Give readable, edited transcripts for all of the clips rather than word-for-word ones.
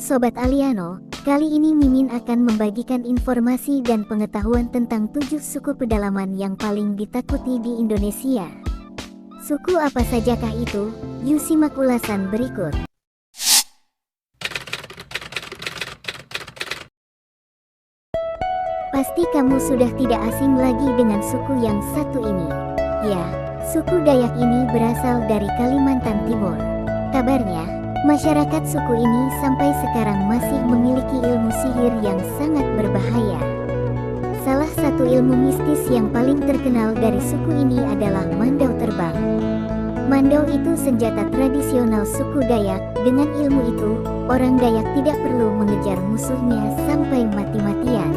Sobat Aliano, kali ini Mimin akan membagikan informasi dan pengetahuan tentang 7 suku pedalaman yang paling ditakuti di Indonesia. Suku apa sajakah itu? Yuk simak ulasan berikut. Pasti kamu sudah tidak asing lagi dengan suku yang satu ini. Ya, suku Dayak ini berasal dari Kalimantan Timur. Kabarnya, masyarakat suku ini sampai sekarang masih memiliki ilmu sihir yang sangat berbahaya. Salah satu ilmu mistis yang paling terkenal dari suku ini adalah mandau terbang. Mandau itu senjata tradisional suku Dayak. Dengan ilmu itu, orang Dayak tidak perlu mengejar musuhnya sampai mati-matian.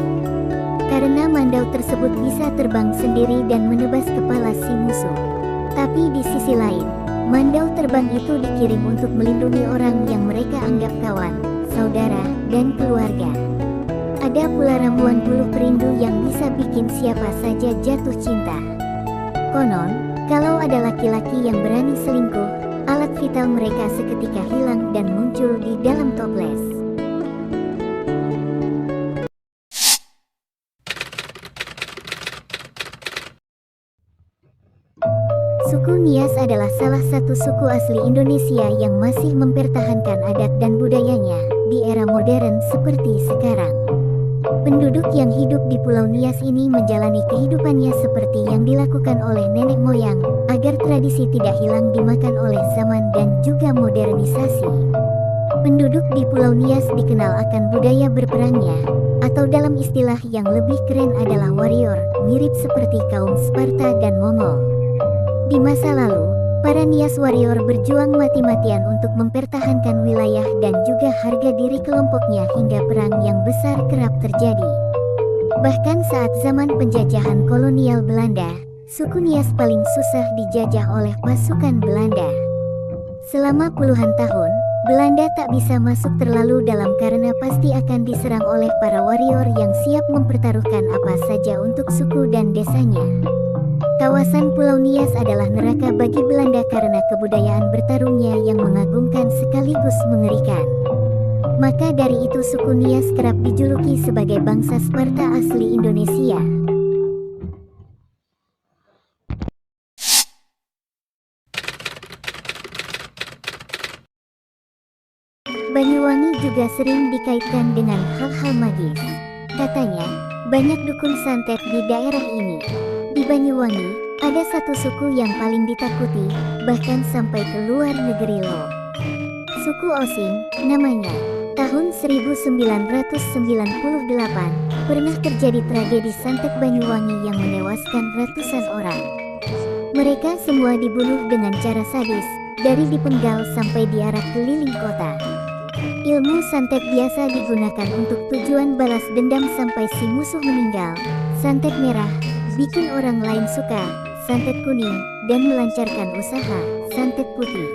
Karena mandau tersebut bisa terbang sendiri dan menebas kepala si musuh. Tapi di sisi lain, mandau terbang itu dikirim untuk melindungi orang yang mereka anggap kawan, saudara, dan keluarga. Ada pula ramuan buluh perindu yang bisa bikin siapa saja jatuh cinta. Konon, kalau ada laki-laki yang berani selingkuh, alat vital mereka seketika hilang dan muncul di dalam toples. Suku Nias adalah salah satu suku asli Indonesia yang masih mempertahankan adat dan budayanya di era modern seperti sekarang. Penduduk yang hidup di Pulau Nias ini menjalani kehidupannya seperti yang dilakukan oleh nenek moyang, agar tradisi tidak hilang dimakan oleh zaman dan juga modernisasi. Penduduk di Pulau Nias dikenal akan budaya berperangnya, atau dalam istilah yang lebih keren adalah warrior, mirip seperti kaum Sparta dan Mongol. Di masa lalu, para Nias warrior berjuang mati-matian untuk mempertahankan wilayah dan juga harga diri kelompoknya hingga perang yang besar kerap terjadi. Bahkan saat zaman penjajahan kolonial Belanda, suku Nias paling susah dijajah oleh pasukan Belanda. Selama puluhan tahun, Belanda tak bisa masuk terlalu dalam karena pasti akan diserang oleh para warrior yang siap mempertaruhkan apa saja untuk suku dan desanya. Kawasan Pulau Nias adalah neraka bagi Belanda karena kebudayaan bertarungnya yang mengagumkan sekaligus mengerikan. Maka dari itu suku Nias kerap dijuluki sebagai bangsa Sparta asli Indonesia. Banyuwangi juga sering dikaitkan dengan hal-hal magis. Katanya, banyak dukun santet di daerah ini. Di Banyuwangi, ada satu suku yang paling ditakuti, bahkan sampai ke luar negeri loh. Suku Osing, namanya. Tahun 1998, pernah terjadi tragedi santet Banyuwangi yang menewaskan ratusan orang. Mereka semua dibunuh dengan cara sadis, dari dipenggal sampai diarak keliling kota. Ilmu santet biasa digunakan untuk tujuan balas dendam sampai si musuh meninggal. Santet merah, bikin orang lain suka, santet kuning, dan melancarkan usaha, santet putih.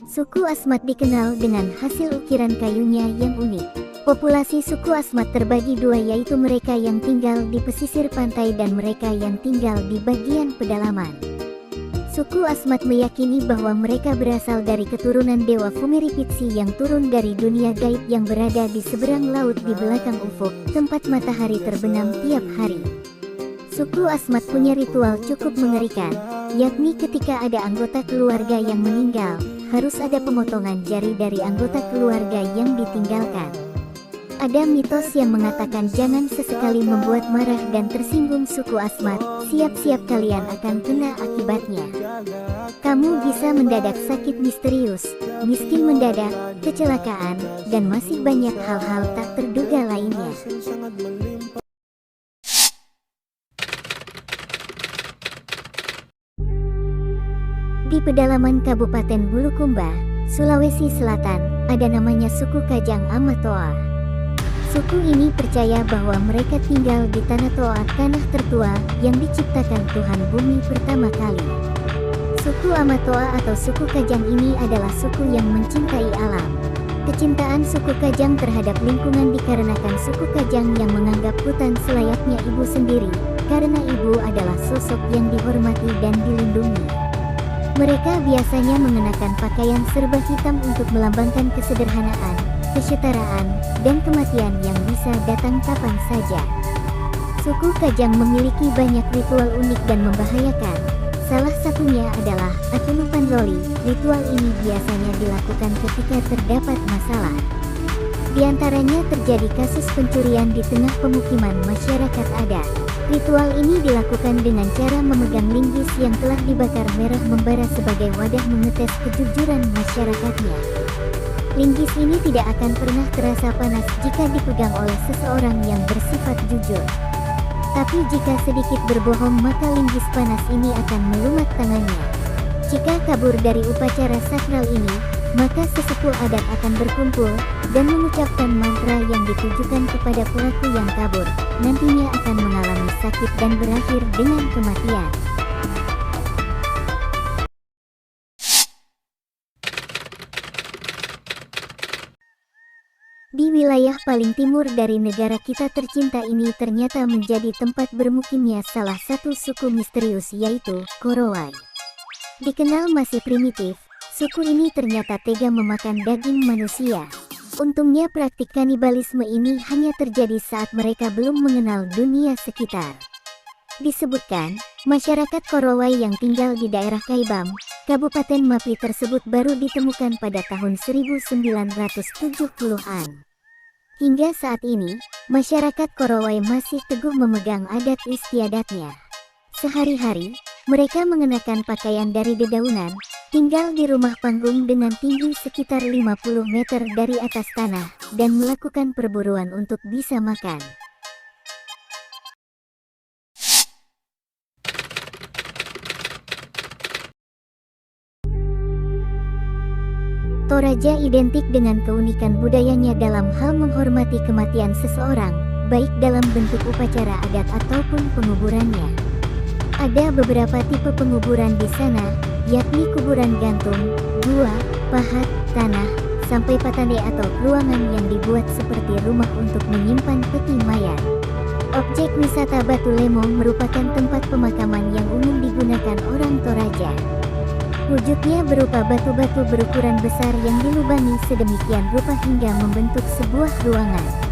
Suku Asmat dikenal dengan hasil ukiran kayunya yang unik. Populasi suku Asmat terbagi dua, yaitu mereka yang tinggal di pesisir pantai dan mereka yang tinggal di bagian pedalaman. Suku Asmat meyakini bahwa mereka berasal dari keturunan Dewa Fumeripitsi yang turun dari dunia gaib yang berada di seberang laut di belakang ufuk, tempat matahari terbenam tiap hari. Suku Asmat punya ritual cukup mengerikan, yakni ketika ada anggota keluarga yang meninggal, harus ada pemotongan jari dari anggota keluarga yang ditinggalkan. Ada mitos yang mengatakan jangan sesekali membuat marah dan tersinggung suku Asmat, siap-siap kalian akan kena akibatnya. Kamu bisa mendadak sakit misterius, miskin mendadak, kecelakaan, dan masih banyak hal-hal tak terduga lainnya. Di pedalaman Kabupaten Bulukumba, Sulawesi Selatan, ada namanya suku Kajang Amatoa. Suku ini percaya bahwa mereka tinggal di tanah Toa, tanah tertua yang diciptakan Tuhan bumi pertama kali. Suku Amatoa atau suku Kajang ini adalah suku yang mencintai alam. Kecintaan suku Kajang terhadap lingkungan dikarenakan suku Kajang yang menganggap hutan selayaknya ibu sendiri, karena ibu adalah sosok yang dihormati dan dilindungi. Mereka biasanya mengenakan pakaian serba hitam untuk melambangkan kesederhanaan, kesetaraan, dan kematian yang bisa datang kapan saja. Suku Kajang memiliki banyak ritual unik dan membahayakan. Salah satunya adalah Atulupan Roli. Ritual ini biasanya dilakukan ketika terdapat masalah. Di antaranya terjadi kasus pencurian di tengah pemukiman masyarakat adat. Ritual ini dilakukan dengan cara memegang linggis yang telah dibakar merah membara sebagai wadah mengetes kejujuran masyarakatnya. Linggis ini tidak akan pernah terasa panas jika dipegang oleh seseorang yang bersifat jujur. Tapi jika sedikit berbohong maka linggis panas ini akan melumat tangannya. Jika kabur dari upacara sakral ini, maka sesepuh adat akan berkumpul dan mengucapkan mantra yang ditujukan kepada pelaku yang kabur. Nantinya akan mengalami sakit dan berakhir dengan kematian. Di wilayah paling timur dari negara kita tercinta ini ternyata menjadi tempat bermukimnya salah satu suku misterius yaitu Korowai. Dikenal masih primitif, suku ini ternyata tega memakan daging manusia. Untungnya praktik kanibalisme ini hanya terjadi saat mereka belum mengenal dunia sekitar. Disebutkan, masyarakat Korowai yang tinggal di daerah Kaibam, Kabupaten Mapi tersebut baru ditemukan pada tahun 1970-an. Hingga saat ini, masyarakat Korowai masih teguh memegang adat istiadatnya. Sehari-hari, mereka mengenakan pakaian dari dedaunan, tinggal di rumah panggung dengan tinggi sekitar 50 meter dari atas tanah, dan melakukan perburuan untuk bisa makan. Toraja identik dengan keunikan budayanya dalam hal menghormati kematian seseorang, baik dalam bentuk upacara adat ataupun penguburannya. Ada beberapa tipe penguburan di sana, yakni kuburan gantung, gua, pahat, tanah, sampai patane atau ruangan yang dibuat seperti rumah untuk menyimpan peti mayat. Objek wisata Batu Lemo merupakan tempat pemakaman yang umum digunakan orang Toraja. Wujudnya berupa batu-batu berukuran besar yang dilubangi sedemikian rupa hingga membentuk sebuah ruangan.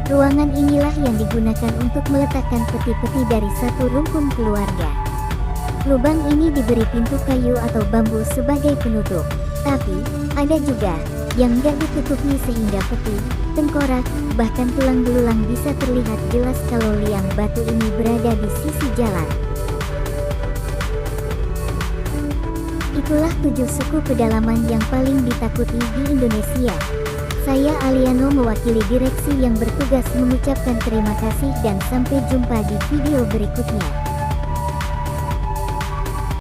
Ruangan inilah yang digunakan untuk meletakkan peti-peti dari satu rumpun keluarga. Lubang ini diberi pintu kayu atau bambu sebagai penutup. Tapi, ada juga yang nggak ditutupi sehingga peti, tengkorak, bahkan tulang belulang bisa terlihat jelas kalau liang batu ini berada di sisi jalan. Itulah 7 suku pedalaman yang paling ditakuti di Indonesia. Saya Aliano mewakili direksi yang bertugas mengucapkan terima kasih dan sampai jumpa di video berikutnya.